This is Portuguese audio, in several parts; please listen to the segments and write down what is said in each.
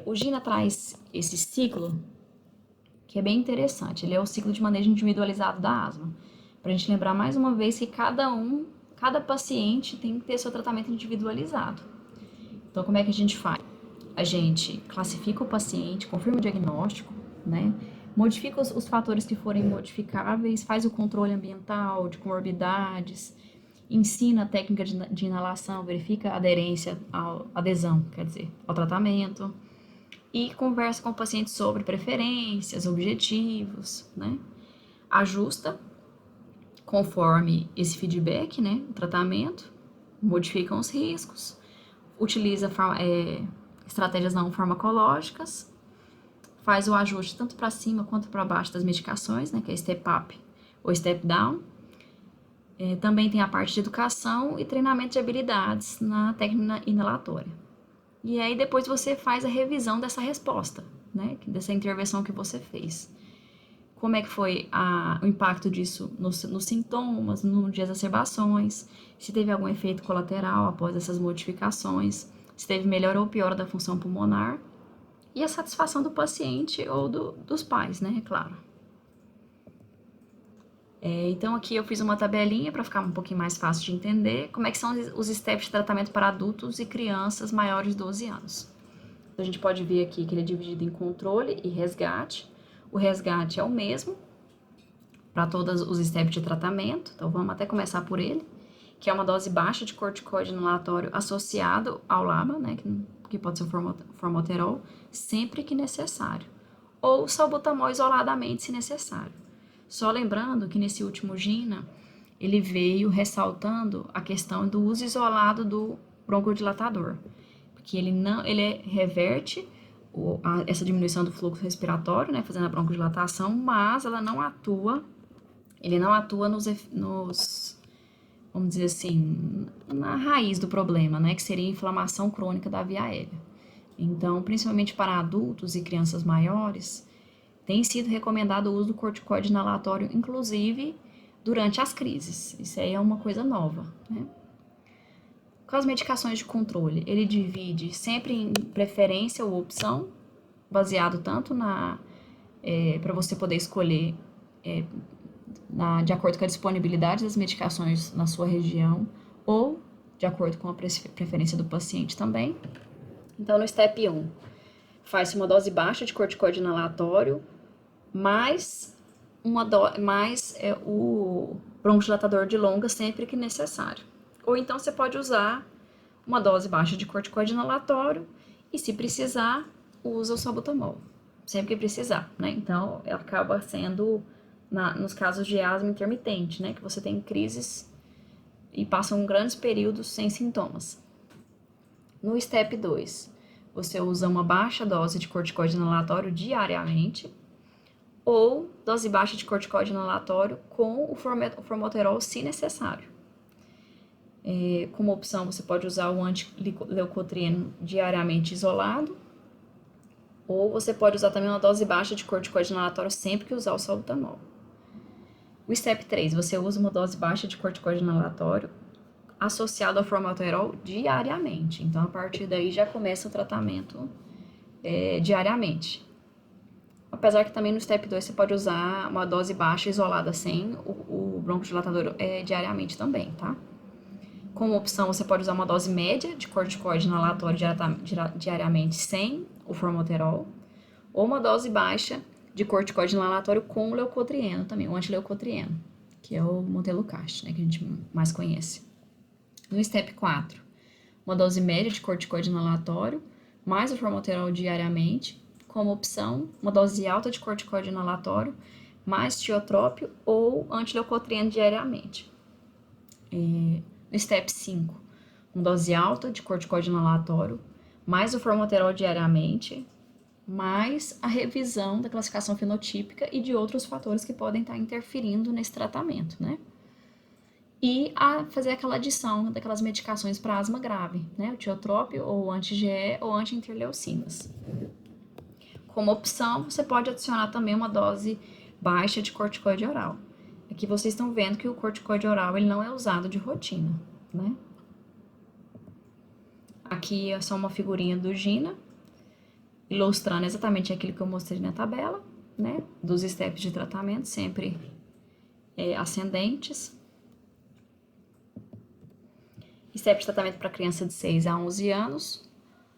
O GINA traz esse ciclo que é bem interessante. Ele é o ciclo de manejo individualizado da asma. Para a gente lembrar mais uma vez que cada paciente tem que ter seu tratamento individualizado. Então, como é que a gente faz? A gente classifica o paciente, confirma o diagnóstico, né? Modifica os fatores que forem modificáveis, faz o controle ambiental, de comorbidades, ensina a técnica de inalação, verifica a adesão, ao tratamento, e conversa com o paciente sobre preferências, objetivos, né? Ajusta conforme esse feedback, né? O tratamento, modificam os riscos, utiliza estratégias não farmacológicas, faz o ajuste tanto para cima quanto para baixo das medicações, né? Que é step up ou step down. Também tem a parte de educação e treinamento de habilidades na técnica inalatória. E aí depois você faz a revisão dessa resposta, né? Dessa intervenção que você fez. Como é que foi o impacto disso nos sintomas, de exacerbações, se teve algum efeito colateral após essas modificações, se teve melhora ou piora da função pulmonar, e a satisfação do paciente ou dos pais, né? É claro. Então aqui eu fiz uma tabelinha para ficar um pouquinho mais fácil de entender como é que são os steps de tratamento para adultos e crianças maiores de 12 anos. Então, a gente pode ver aqui que ele é dividido em controle e resgate. O resgate é o mesmo para todos os steps de tratamento, então vamos até começar por ele, que é uma dose baixa de corticoide inalatório associado ao LABA, né, que pode ser o formoterol, sempre que necessário, ou salbutamol isoladamente se necessário. Só lembrando que nesse último GINA, ele veio ressaltando a questão do uso isolado do broncodilatador, porque ele reverte essa diminuição do fluxo respiratório, né, fazendo a broncodilatação, mas ele não atua vamos dizer assim, na raiz do problema, né, que seria a inflamação crônica da via aérea. Então, principalmente para adultos e crianças maiores, tem sido recomendado o uso do corticoide inalatório, inclusive durante as crises. Isso aí é uma coisa nova, né? Com as medicações de controle, ele divide sempre em preferência ou opção, baseado tanto para você poder escolher de acordo com a disponibilidade das medicações na sua região, ou de acordo com a preferência do paciente também. Então, no STEP 1, faz-se uma dose baixa de corticoide inalatório, mais o broncodilatador de longa sempre que necessário. Ou então você pode usar uma dose baixa de corticoide inalatório e, se precisar, usa o salbutamol, sempre que precisar, né? Então, acaba sendo nos casos de asma intermitente, né? Que você tem crises e passam grandes períodos sem sintomas. No STEP 2, você usa uma baixa dose de corticoide inalatório diariamente, ou dose baixa de corticoide inalatório com o formoterol, se necessário. Como opção, você pode usar o antileucotrieno diariamente isolado, ou você pode usar também uma dose baixa de corticoide inalatório sempre que usar o salbutamol. O STEP 3, você usa uma dose baixa de corticoide inalatório associado ao formoterol diariamente. Então, a partir daí já começa o tratamento diariamente. Apesar que também no STEP 2 você pode usar uma dose baixa isolada sem o broncodilatador diariamente também, tá? Como opção, você pode usar uma dose média de corticoide inalatório diariamente sem o formoterol, ou uma dose baixa de corticoide inalatório com o leucotrieno também, o antileucotrieno, que é o montelukast, né, que a gente mais conhece. No STEP 4, uma dose média de corticoide inalatório, mais o formoterol diariamente. Como opção, uma dose alta de corticoide inalatório, mais tiotrópio ou antileucotrieno diariamente. No STEP 5, uma dose alta de corticoide inalatório, mais o formoterol diariamente, mais a revisão da classificação fenotípica e de outros fatores que podem estar interferindo nesse tratamento, né? E a fazer aquela adição daquelas medicações para asma grave, né? O tiotrópio, ou anti-IgE, ou anti-interleucinas. Como opção, você pode adicionar também uma dose baixa de corticoide oral. Aqui vocês estão vendo que o corticoide oral ele não é usado de rotina, né? Aqui é só uma figurinha do GINA. ilustrando exatamente aquilo que eu mostrei na tabela, né? Dos steps de tratamento, sempre ascendentes. Step de tratamento para criança de 6 a 11 anos,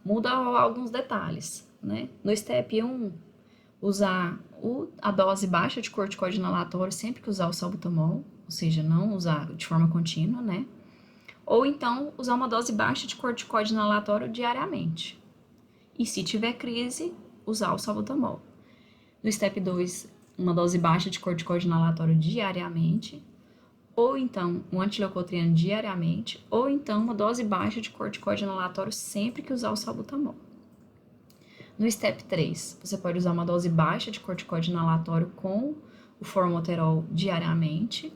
muda alguns detalhes, né? No step 1, usar a dose baixa de corticoide inalatório sempre que usar o salbutamol, ou seja, não usar de forma contínua, né? Ou então, usar uma dose baixa de corticoide inalatório diariamente. E se tiver crise, usar o salbutamol. No step 2, uma dose baixa de corticoide inalatório diariamente, ou então um antileucotrieno diariamente, ou então uma dose baixa de corticoide inalatório sempre que usar o salbutamol. No step 3, você pode usar uma dose baixa de corticoide inalatório com o formoterol diariamente,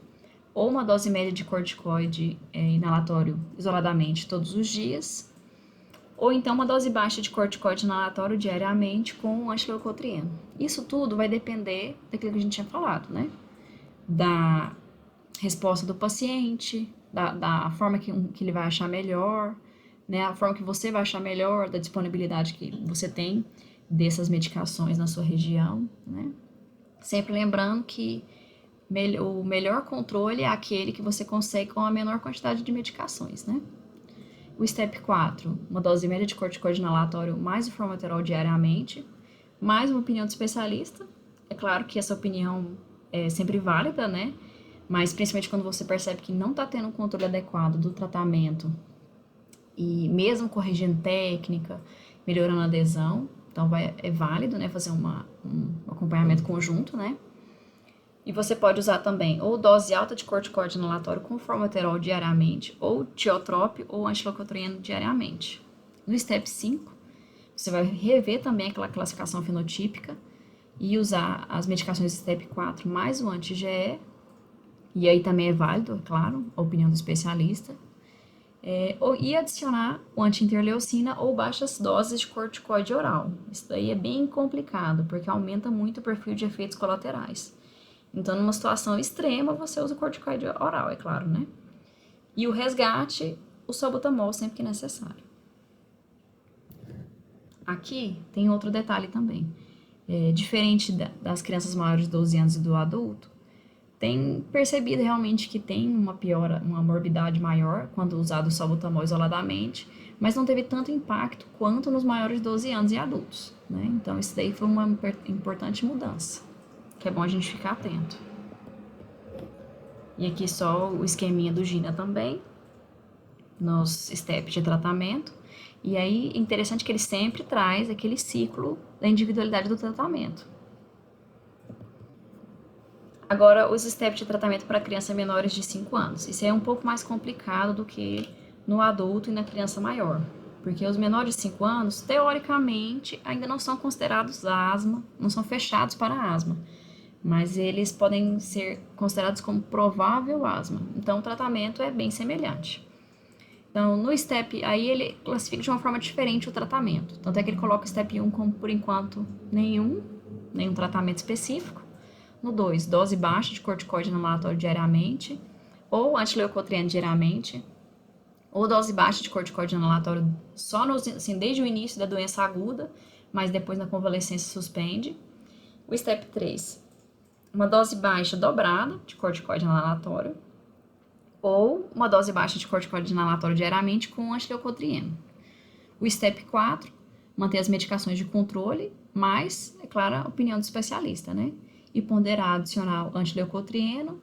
ou uma dose média de corticoide inalatório isoladamente todos os dias, ou então uma dose baixa de corticoide inalatório diariamente com o antileucotrieno. Isso tudo vai depender daquilo que a gente tinha falado, né? Da resposta do paciente, da forma que ele vai achar melhor, né? A forma que você vai achar melhor, da disponibilidade que você tem dessas medicações na sua região, né? Sempre lembrando que o melhor controle é aquele que você consegue com a menor quantidade de medicações, né? O step 4, uma dose média de corticoide inalatório mais o formoterol diariamente, mais uma opinião do especialista. É claro que essa opinião é sempre válida, né? Mas principalmente quando você percebe que não está tendo um controle adequado do tratamento e mesmo corrigindo técnica, melhorando a adesão, então é válido, né, fazer um acompanhamento conjunto, né? E você pode usar também ou dose alta de corticoide inalatório com formoterol diariamente, ou tiotrope ou antileucotrieno diariamente. No step 5, você vai rever também aquela classificação fenotípica e usar as medicações do step 4 mais o anti-IgE, e aí também é válido, é claro, a opinião do especialista, e adicionar o anti-interleucina ou baixas doses de corticoide oral. Isso daí é bem complicado, porque aumenta muito o perfil de efeitos colaterais. Então, numa situação extrema, você usa o corticoide oral, é claro, né? E o resgate, o salbutamol sempre que necessário. Aqui tem outro detalhe também. Diferente das crianças maiores de 12 anos e do adulto, tem percebido realmente que tem uma piora, uma morbidade maior quando usado o salbutamol isoladamente, mas não teve tanto impacto quanto nos maiores de 12 anos e adultos, né? Então, isso daí foi uma importante mudança, que é bom a gente ficar atento. E aqui só o esqueminha do GINA também, nos steps de tratamento. E aí, interessante que ele sempre traz aquele ciclo da individualidade do tratamento. Agora, os steps de tratamento para crianças menores de 5 anos. Isso é um pouco mais complicado do que no adulto e na criança maior. Porque os menores de 5 anos, teoricamente, ainda não são considerados asma, não são fechados para asma. Mas eles podem ser considerados como provável asma. Então, o tratamento é bem semelhante. Então, no STEP, aí ele classifica de uma forma diferente o tratamento. Tanto é que ele coloca o STEP 1 como, por enquanto, nenhum tratamento específico. No 2, dose baixa de corticoide inalatório diariamente, ou antileucotrieno diariamente, ou dose baixa de corticoide inalatório só assim, desde o início da doença aguda, mas depois na convalescência suspende. O STEP 3, uma dose baixa dobrada de corticoide inalatório, ou uma dose baixa de corticoide inalatório diariamente com antileucotrieno. O STEP 4, manter as medicações de controle, mas, é claro, a opinião do especialista, né? E ponderar adicionar antileucotrieno,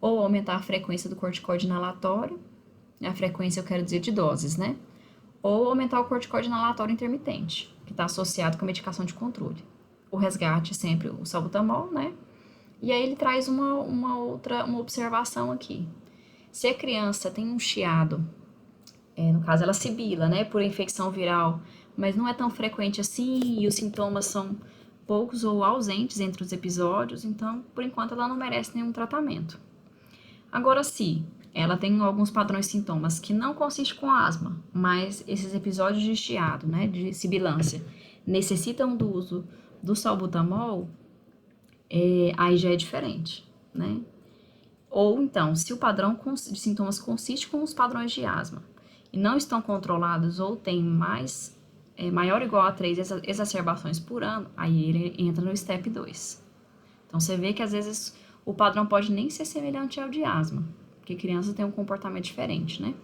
ou aumentar a frequência do corticoide inalatório, a frequência eu quero dizer de doses, né? Ou aumentar o corticoide inalatório intermitente, que está associado com a medicação de controle. O resgate sempre o salbutamol, né? E aí ele traz uma outra observação aqui. Se a criança tem um chiado, no caso ela sibila, né, por infecção viral, mas não é tão frequente assim e os sintomas são poucos ou ausentes entre os episódios, então, por enquanto, ela não merece nenhum tratamento. Agora, se ela tem alguns padrões de sintomas que não consistem com asma, mas esses episódios de chiado, né, de sibilância, necessitam do uso do salbutamol, aí já é diferente, né? Ou então, se o padrão de sintomas consiste com os padrões de asma e não estão controlados ou tem mais é maior ou igual a 3 exacerbações por ano, aí ele entra no step 2. Então, você vê que às vezes o padrão pode nem ser semelhante ao de asma, porque crianças têm um comportamento diferente, né?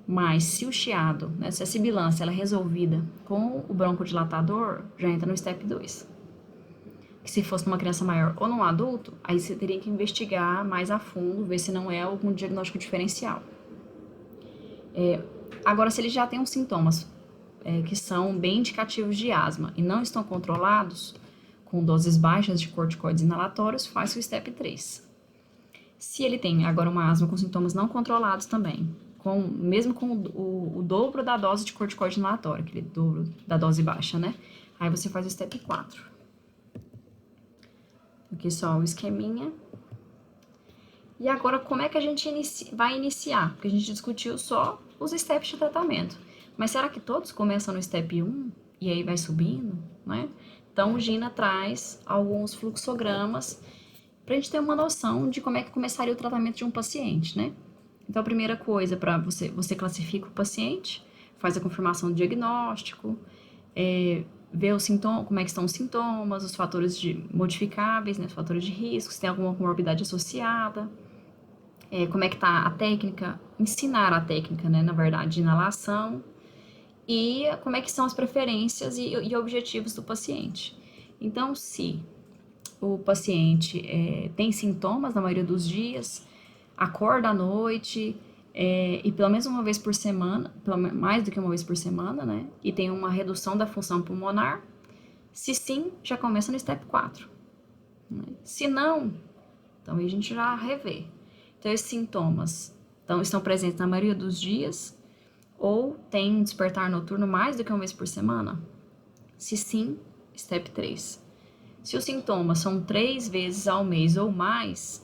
Mas se o chiado, né, se a sibilância ela é resolvida com o broncodilatador, já entra no step 2. Que se fosse numa criança maior ou num adulto, aí você teria que investigar mais a fundo, ver se não é algum diagnóstico diferencial. Agora, se ele já tem uns sintomas que são bem indicativos de asma e não estão controlados, com doses baixas de corticoides inalatórios, faz o step 3. Se ele tem agora uma asma com sintomas não controlados também, mesmo com o dobro da dose de corticoide inalatório, aquele dobro da dose baixa, né? Aí você faz o step 4. Aqui só o esqueminha. E agora, como é que a gente vai iniciar? Porque a gente discutiu só os steps de tratamento. Mas será que todos começam no step 1 e aí vai subindo, né? Então, o Gina traz alguns fluxogramas para a gente ter uma noção de como é que começaria o tratamento de um paciente, né? Então, a primeira coisa, para você classifica o paciente, faz a confirmação do diagnóstico, vê os sintomas, como é que estão os sintomas, os fatores modificáveis, né, os fatores de risco, se tem alguma comorbidade associada, como é que está a técnica, ensinar a técnica, né, na verdade, de inalação, e como é que são as preferências e objetivos do paciente. Então, se o paciente tem sintomas na maioria dos dias, acorda à noite, e pelo menos uma vez por semana, mais do que uma vez por semana, né? E tem uma redução da função pulmonar. Se sim, já começa no step 4. Né? Se não, então aí a gente já revê. Então, esses sintomas estão presentes na maioria dos dias, ou tem um despertar noturno mais do que uma vez por semana? Se sim, step 3. Se os sintomas são 3 vezes ao mês ou mais,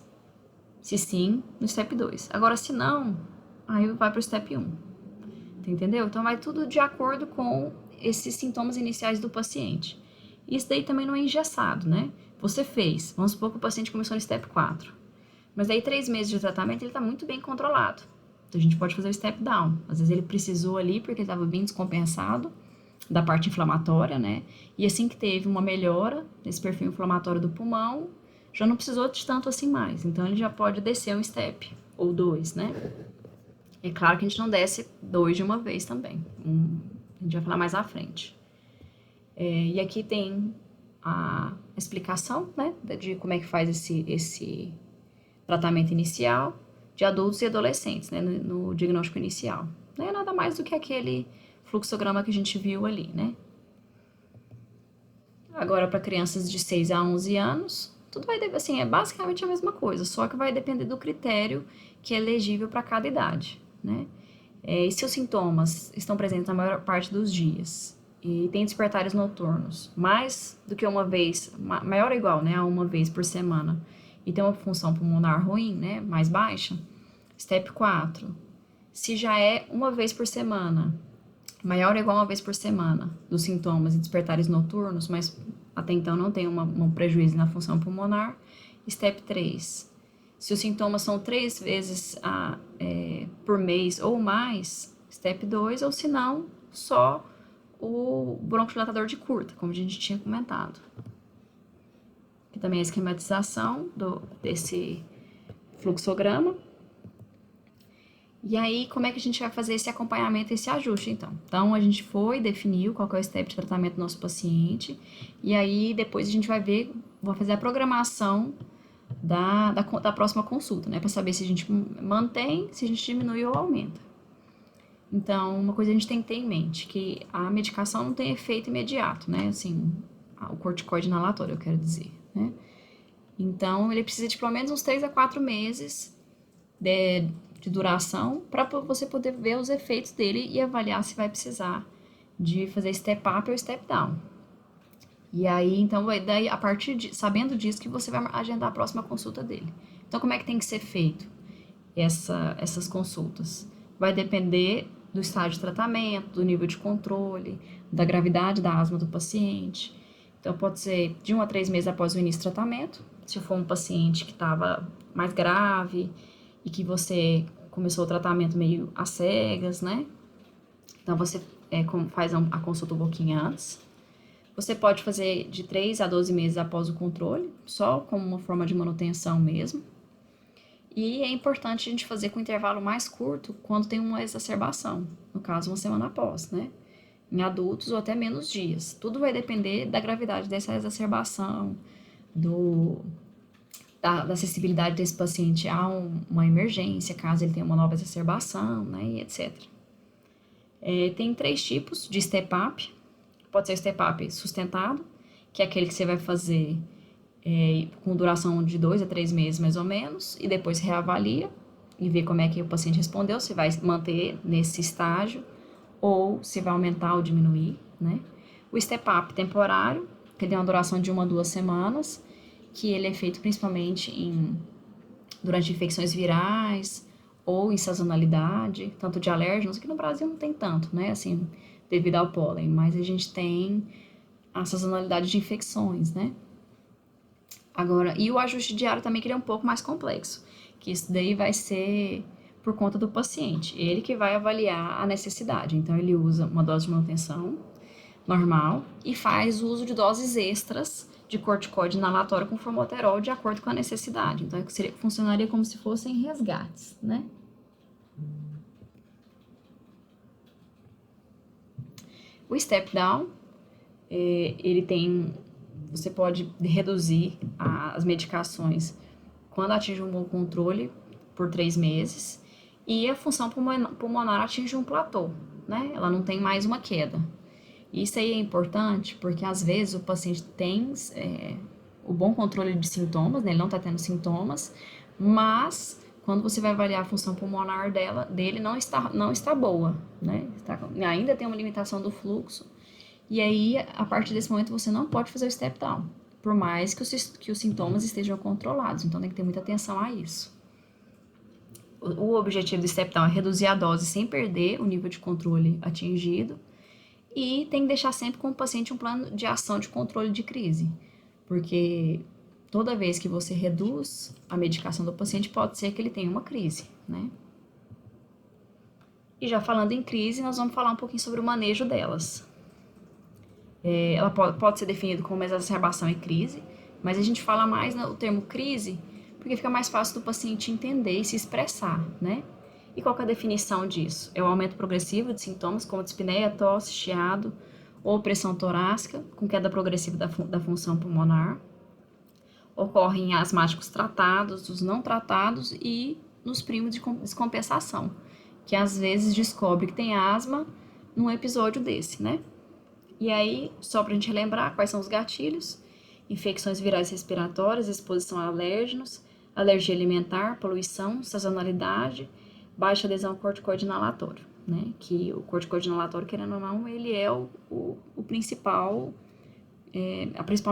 se sim, no step 2. Agora, se não, aí vai para o step 1. Entendeu? Então, vai tudo de acordo com esses sintomas iniciais do paciente. Isso daí também não é engessado, né? Você fez, vamos supor que o paciente começou no step 4. Mas daí 3 meses de tratamento ele está muito bem controlado. Então, a gente pode fazer o step down. Às vezes ele precisou ali porque ele estava bem descompensado da parte inflamatória, né? E assim que teve uma melhora nesse perfil inflamatório do pulmão, já não precisou de tanto assim mais. Então, ele já pode descer um step ou 2, né? É claro que a gente não desce 2 de uma vez também. A gente vai falar mais à frente. E aqui tem a explicação, né? De como é que faz esse tratamento inicial de adultos e adolescentes, né? No diagnóstico inicial. Não é nada mais do que aquele fluxograma que a gente viu ali, né? Agora, para crianças de 6 a 11 anos, tudo vai depender, assim, é basicamente a mesma coisa, só que vai depender do critério que é elegível para cada idade, né? E se os sintomas estão presentes na maior parte dos dias e tem despertares noturnos, mais do que uma vez, maior ou igual, né, a uma vez por semana, e tem uma função pulmonar ruim, né, mais baixa, step 4. Se já é uma vez por semana, maior ou igual a uma vez por semana, dos sintomas e despertares noturnos, mas até então não tem um prejuízo na função pulmonar, step 3. Se os sintomas são 3 vezes por mês ou mais, step 2, ou se não, só o broncodilatador de curta, como a gente tinha comentado. Aqui também a esquematização desse fluxograma. E aí, como é que a gente vai fazer esse acompanhamento, esse ajuste, então? Então, a gente definiu qual que é o step de tratamento do nosso paciente, e aí depois a gente vai fazer a programação da próxima consulta, né? Para saber se a gente mantém, se a gente diminui ou aumenta. Então, uma coisa a gente tem que ter em mente, que a medicação não tem efeito imediato, né? Assim, o corticoide inalatório, eu quero dizer, né? Então, ele precisa de pelo menos uns 3 a 4 meses de duração para você poder ver os efeitos dele e avaliar se vai precisar de fazer step up ou step down. E aí, então, daí, sabendo disso, que você vai agendar a próxima consulta dele. Então, como é que tem que ser feito essas consultas? Vai depender do estágio de tratamento, do nível de controle, da gravidade da asma do paciente. Então, pode ser de 1 a 3 meses após o início do tratamento, se for um paciente que estava mais grave e que você começou o tratamento meio às cegas, né? Então, você faz a consulta um pouquinho antes. Você pode fazer de 3 a 12 meses após o controle, só como uma forma de manutenção mesmo. E é importante a gente fazer com intervalo mais curto quando tem uma exacerbação, no caso, uma semana após, né? Em adultos ou até menos dias. Tudo vai depender da gravidade dessa exacerbação, da acessibilidade desse paciente a uma emergência, caso ele tenha uma nova exacerbação, né, e etc. Tem 3 tipos de step-up. Pode ser o step-up sustentado, que é aquele que você vai fazer com duração de 2 a 3 meses, mais ou menos, e depois reavalia e vê como é que o paciente respondeu, se vai manter nesse estágio ou se vai aumentar ou diminuir, né? O step-up temporário, que tem uma duração de 1 a 2 semanas, que ele é feito principalmente durante infecções virais ou em sazonalidade, tanto de alérgenos, aqui no Brasil não tem tanto, né, assim, devido ao pólen, mas a gente tem a sazonalidade de infecções, né. Agora, e o ajuste diário também, que ele é um pouco mais complexo, que isso daí vai ser por conta do paciente, ele que vai avaliar a necessidade, então ele usa uma dose de manutenção normal e faz uso de doses extras de corticoide inalatório com formoterol de acordo com a necessidade. Então, funcionaria como se fossem resgates, né? O step down, você pode reduzir as medicações quando atinge um bom controle por 3 meses e a função pulmonar atinge um platô, né? Ela não tem mais uma queda. Isso aí é importante porque, às vezes, o paciente tem o bom controle de sintomas, né? Ele não está tendo sintomas, mas quando você vai avaliar a função pulmonar dele não está boa, né? Ainda tem uma limitação do fluxo, e aí, a partir desse momento, você não pode fazer o step down, por mais que os sintomas estejam controlados, então tem que ter muita atenção a isso. O objetivo do step down é reduzir a dose sem perder o nível de controle atingido, e tem que deixar sempre com o paciente um plano de ação de controle de crise, porque toda vez que você reduz a medicação do paciente, pode ser que ele tenha uma crise, né? E já falando em crise, nós vamos falar um pouquinho sobre o manejo delas. Ela pode ser definida como exacerbação e crise, mas a gente fala mais no termo crise porque fica mais fácil do paciente entender e se expressar, né? E qual que é a definição disso? É o aumento progressivo de sintomas como dispneia, tosse, chiado ou pressão torácica, com queda progressiva da função pulmonar. Ocorre em asmáticos tratados, os não tratados e nos primos de descompensação, que às vezes descobre que tem asma num episódio desse, né? E aí, só pra gente relembrar quais são os gatilhos: infecções virais respiratórias, exposição a alérgenos, alergia alimentar, poluição, sazonalidade, baixa adesão ao corticoide inalatório, né? Que o corticoide inalatório, querendo ou não, ele é a principal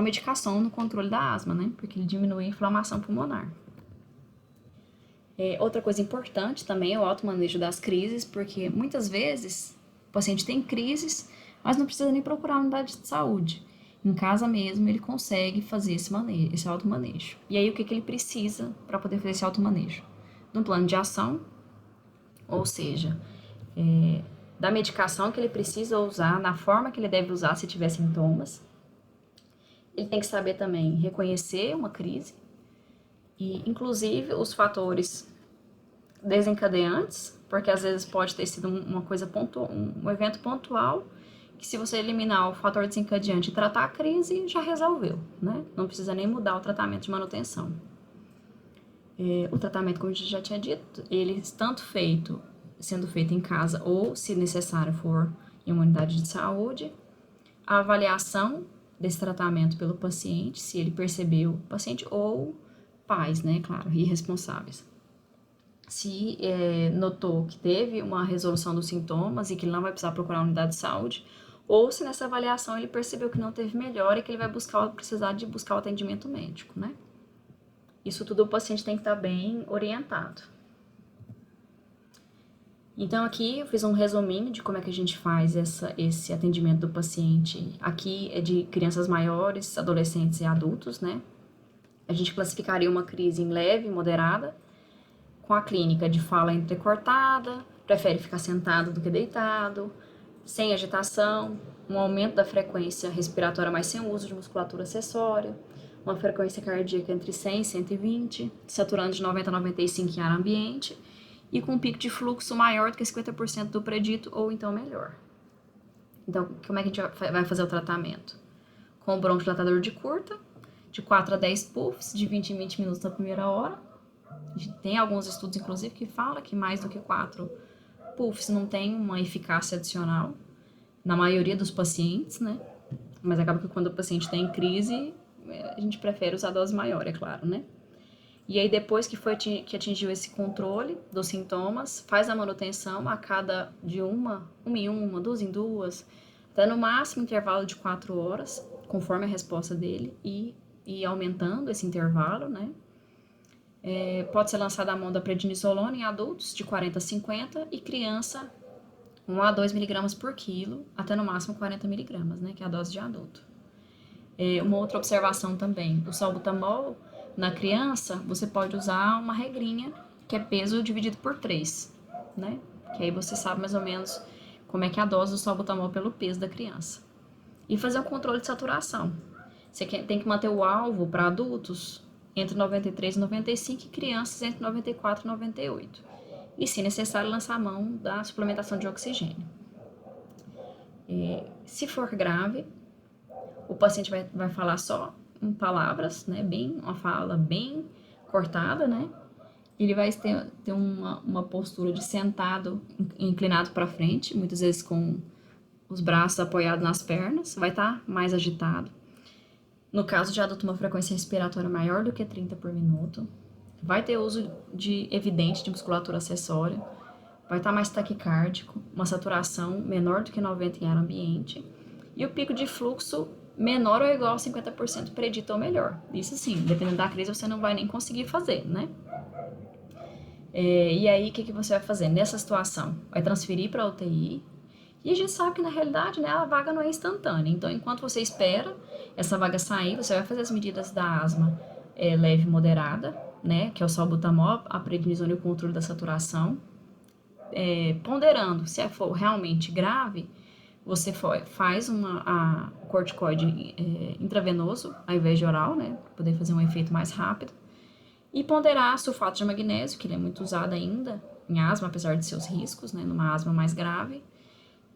medicação no controle da asma, né? Porque ele diminui a inflamação pulmonar. Outra coisa importante também é o automanejo das crises, porque muitas vezes o paciente tem crises, mas não precisa nem procurar uma unidade de saúde. Em casa mesmo, ele consegue fazer esse automanejo. E aí, o que ele precisa para poder fazer esse automanejo? De um plano de ação, ou seja, da medicação que ele precisa usar, na forma que ele deve usar se tiver sintomas. Ele tem que saber também reconhecer uma crise e, inclusive, os fatores desencadeantes, porque às vezes pode ter sido uma coisa um evento pontual, que se você eliminar o fator desencadeante e tratar a crise, já resolveu, né? Não precisa nem mudar o tratamento de manutenção. O tratamento, como a gente já tinha dito, ele sendo feito em casa ou, se necessário for, em uma unidade de saúde. A avaliação desse tratamento pelo paciente, se ele percebeu, paciente ou pais, né, claro, e responsáveis. Se notou que teve uma resolução dos sintomas e que ele não vai precisar procurar uma unidade de saúde, ou se nessa avaliação ele percebeu que não teve melhora e que ele vai precisar de buscar o atendimento médico, né? Isso tudo o paciente tem que estar bem orientado. Então, aqui eu fiz um resuminho de como é que a gente faz esse atendimento do paciente. Aqui é de crianças maiores, adolescentes e adultos, né? A gente classificaria uma crise em leve, moderada, com a clínica de fala entrecortada, prefere ficar sentado do que deitado, sem agitação, um aumento da frequência respiratória, mas sem o uso de musculatura acessória, uma frequência cardíaca entre 100 e 120, saturando de 90 a 95 em ar ambiente, e com um pico de fluxo maior do que 50% do predito, ou então melhor. Então, como é que a gente vai fazer o tratamento? Com o broncodilatador de curta, de 4 a 10 puffs, de 20 em 20 minutos na primeira hora. Tem alguns estudos, inclusive, que falam que mais do que 4 puffs não tem uma eficácia adicional, na maioria dos pacientes, né? Mas acaba que quando o paciente tem crise, a gente prefere usar dose maior, é claro, né? E aí, depois que atingiu esse controle dos sintomas, faz a manutenção a cada de uma em uma, duas em duas, até no máximo intervalo de 4 horas, conforme a resposta dele, e aumentando esse intervalo, né? Pode ser lançada a mão da prednisolona em adultos de 40 a 50 e criança 1 a 2 miligramas por quilo, até no máximo 40 miligramas, né? Que é a dose de adulto. Uma outra observação também, o salbutamol na criança, você pode usar uma regrinha, que é peso dividido por 3, né? Que aí você sabe mais ou menos como é que é a dose do salbutamol pelo peso da criança. E fazer um controle de saturação. Você tem que manter o alvo para adultos entre 93 e 95 e crianças entre 94 e 98. E, se necessário, lançar a mão da suplementação de oxigênio. Se for grave, o paciente vai falar só em palavras, né? Uma fala bem cortada, né? Ele vai ter uma postura de sentado, inclinado para frente, muitas vezes com os braços apoiados nas pernas, vai estar mais agitado. No caso de adulto, uma frequência respiratória maior do que 30 por minuto. Vai ter uso evidente de musculatura acessória. Vai estar mais taquicárdico, uma saturação menor do que 90 em ar ambiente. E o pico de fluxo menor ou igual a 50% predito ou melhor. Isso sim, dependendo da crise, você não vai nem conseguir fazer, né? E aí, o que você vai fazer nessa situação? Vai transferir para a UTI. E a gente sabe que, na realidade, né, a vaga não é instantânea. Então, enquanto você espera essa vaga sair, você vai fazer as medidas da asma leve e moderada, né, que é o salbutamol, a prednisona e o controle da saturação. Ponderando, se for realmente grave, você faz a corticoide intravenoso, ao invés de oral, né, para poder fazer um efeito mais rápido. E ponderar sulfato de magnésio, que ele é muito usado ainda em asma, apesar de seus riscos, né, numa asma mais grave.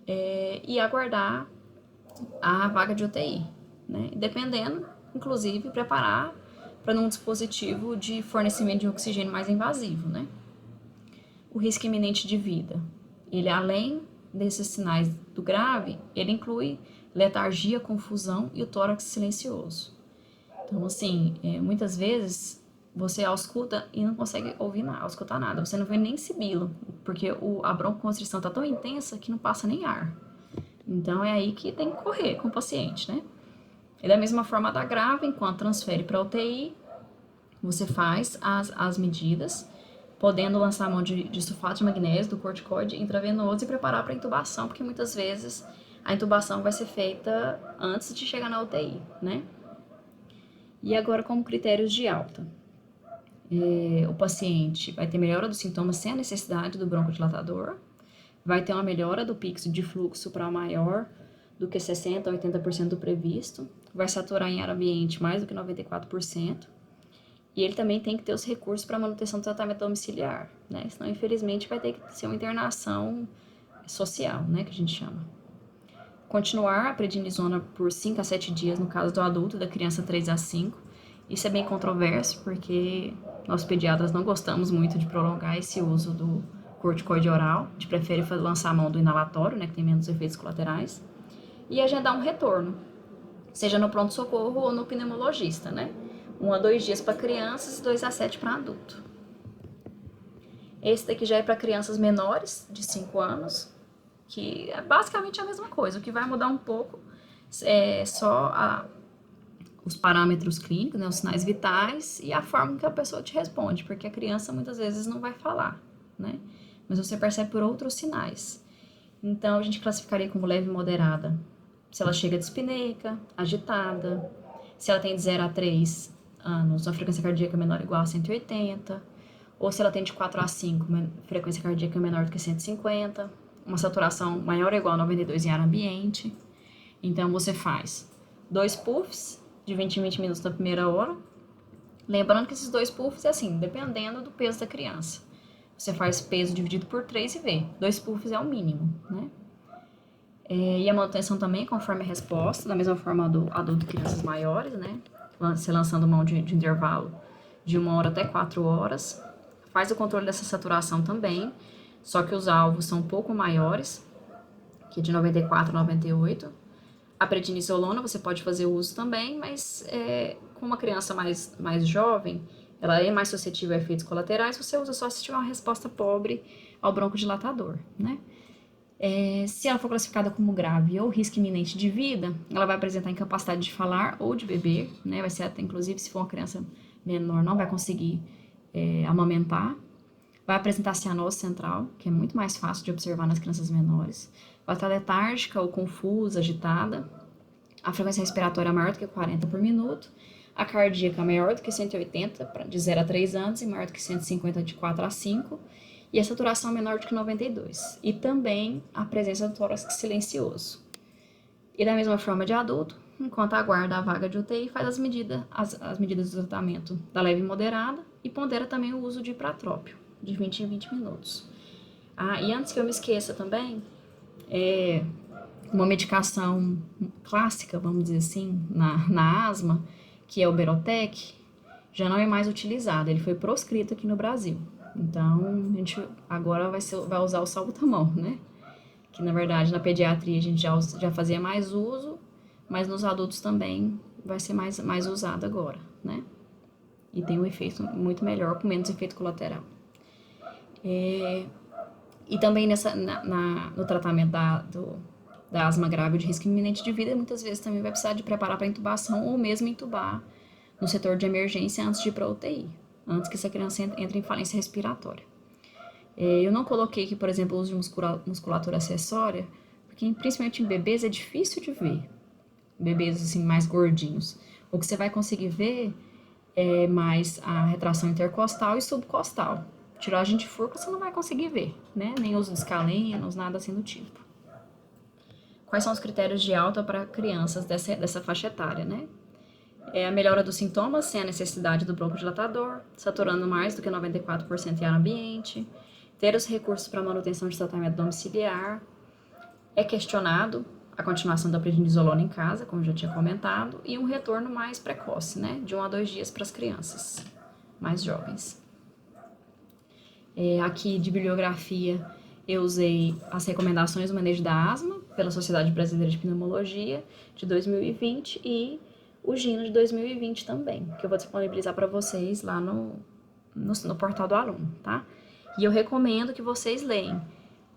E aguardar a vaga de UTI, né? Dependendo, inclusive, preparar para um dispositivo de fornecimento de oxigênio mais invasivo, né? O risco iminente de vida, ele além desses sinais do grave, ele inclui letargia, confusão e o tórax silencioso. Então, assim, muitas vezes você ausculta e não consegue auscultar nada, você não vê nem sibilo, porque a broncoconstrição está tão intensa que não passa nem ar. Então, é aí que tem que correr com o paciente, né? E da mesma forma da grave, enquanto transfere para a UTI, você faz as medidas, podendo lançar a mão de sulfato de magnésio, do corticoide intravenoso e preparar para a intubação, porque muitas vezes a intubação vai ser feita antes de chegar na UTI, né? E agora, como critérios de alta. O paciente vai ter melhora dos sintomas sem a necessidade do broncodilatador, vai ter uma melhora do pico de fluxo para maior do que 60% a 80% do previsto, vai saturar em ar ambiente mais do que 94%, e ele também tem que ter os recursos para manutenção do tratamento domiciliar, né? Senão, infelizmente, vai ter que ser uma internação social, né, que a gente chama. Continuar a prednisona por 5 a 7 dias no caso do adulto e da criança 3 a 5. Isso é bem controverso, porque nós pediatras não gostamos muito de prolongar esse uso do corticoide oral, a gente prefere lançar a mão do inalatório, né, que tem menos efeitos colaterais, e agendar um retorno, seja no pronto-socorro ou no pneumologista, né? 1 a 2 dias para crianças e 2 a 7 para adulto. Esse daqui já é para crianças menores, de 5 anos, que é basicamente a mesma coisa. O que vai mudar um pouco é só os parâmetros clínicos, né, os sinais vitais e a forma que a pessoa te responde, porque a criança muitas vezes não vai falar, né? Mas você percebe por outros sinais. Então, a gente classificaria como leve e moderada se ela chega dispneica, agitada, se ela tem de 0 a 3 anos, uma frequência cardíaca menor ou igual a 180, ou se ela tem de 4 a 5, uma frequência cardíaca menor do que 150, uma saturação maior ou igual a 92 em ar ambiente. Então, você faz 2 puffs de 20 em 20 minutos na primeira hora. Lembrando que esses 2 puffs é assim, dependendo do peso da criança. Você faz peso dividido por 3 e vê. 2 puffs é o mínimo, né? E a manutenção também, conforme a resposta, da mesma forma do adulto e crianças maiores, né? Você lançando mão de intervalo de 1 hora até 4 horas. Faz o controle dessa saturação também, só que os alvos são um pouco maiores, que de 94 a 98. A prednisolona você pode fazer uso também, mas com uma criança mais jovem, ela é mais suscetível a efeitos colaterais, você usa só se tiver uma resposta pobre ao broncodilatador, né? Se ela for classificada como grave ou risco iminente de vida, ela vai apresentar incapacidade de falar ou de beber, né? Vai ser até, inclusive, se for uma criança menor, não vai conseguir amamentar. Vai apresentar cianose central, que é muito mais fácil de observar nas crianças menores. Vai estar letárgica ou confusa, agitada. A frequência respiratória é maior do que 40 por minuto. A cardíaca é maior do que 180, de 0 a 3 anos, e maior do que 150, de 4 a 5. E a saturação é menor do que 92. E também a presença do tórax silencioso. E da mesma forma de adulto, enquanto aguarda a vaga de UTI, faz as medidas do tratamento da leve e moderada e pondera também o uso de ipratrópio, de 20 em 20 minutos. E antes que eu me esqueça também, uma medicação clássica, vamos dizer assim, na asma, que é o Berotec, já não é mais utilizado, ele foi proscrito aqui no Brasil. Então, a gente agora vai usar o salbutamol, né? Que, na verdade, na pediatria a gente já fazia mais uso, mas nos adultos também vai ser mais usado agora, né? E tem um efeito muito melhor, com menos efeito colateral. E também no tratamento da asma grave de risco iminente de vida, muitas vezes também vai precisar de preparar para intubação ou mesmo intubar no setor de emergência antes de ir para a UTI, antes que essa criança entre em falência respiratória. Eu não coloquei aqui, por exemplo, o uso de musculatura acessória, porque principalmente em bebês é difícil de ver, bebês assim mais gordinhos. O que você vai conseguir ver é mais a retração intercostal e subcostal. Tiragem de furca você não vai conseguir ver, né? Nem uso de escalenos, nada assim do tipo. Quais são os critérios de alta para crianças dessa faixa etária, né? A melhora dos sintomas sem a necessidade do broncodilatador, saturando mais do que 94% em ar ambiente, ter os recursos para manutenção de tratamento domiciliar. É questionado a continuação da prednisolona em casa, como já tinha comentado, e um retorno mais precoce, né? De 1 a 2 dias para as crianças mais jovens. Aqui de bibliografia eu usei as recomendações do manejo da asma pela Sociedade Brasileira de Pneumologia de 2020 e o GINO de 2020 também, que eu vou disponibilizar para vocês lá no portal do aluno, tá? E eu recomendo que vocês leiam,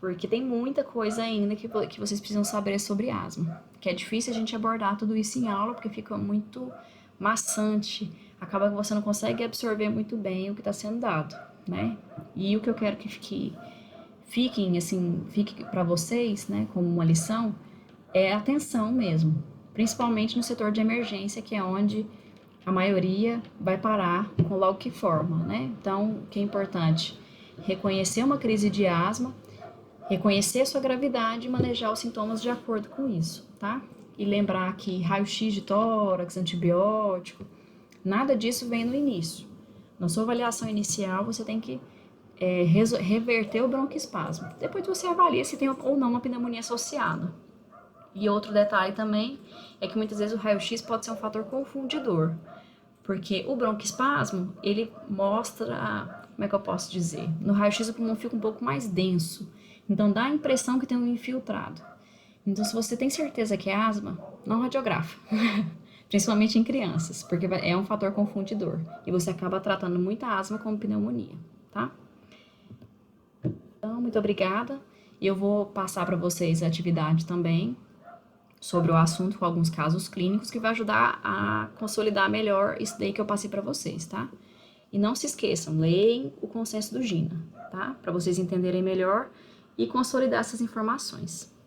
porque tem muita coisa ainda que vocês precisam saber sobre asma, que é difícil a gente abordar tudo isso em aula, porque fica muito maçante, acaba que você não consegue absorver muito bem o que está sendo dado, né? E o que eu quero que fique para vocês, né, como uma lição, é atenção mesmo, principalmente no setor de emergência, que é onde a maioria vai parar com logo que forma, né? Então, o que é importante? Reconhecer uma crise de asma, reconhecer sua gravidade e manejar os sintomas de acordo com isso, tá? E lembrar que raio-x de tórax, antibiótico, nada disso vem no início. Na sua avaliação inicial, você tem que reverter o broncoespasmo. Depois você avalia se tem ou não uma pneumonia associada. E outro detalhe também é que muitas vezes o raio-x pode ser um fator confundidor, porque o broncoespasmo, ele mostra, como é que eu posso dizer? No raio-x o pulmão fica um pouco mais denso, então dá a impressão que tem um infiltrado. Então, se você tem certeza que é asma, não radiografa, principalmente em crianças, porque é um fator confundidor e você acaba tratando muita asma como pneumonia, tá? Então, muito obrigada. E eu vou passar para vocês a atividade também sobre o assunto com alguns casos clínicos que vai ajudar a consolidar melhor isso daí que eu passei para vocês, tá? E não se esqueçam, leem o consenso do GINA, tá? Para vocês entenderem melhor e consolidar essas informações.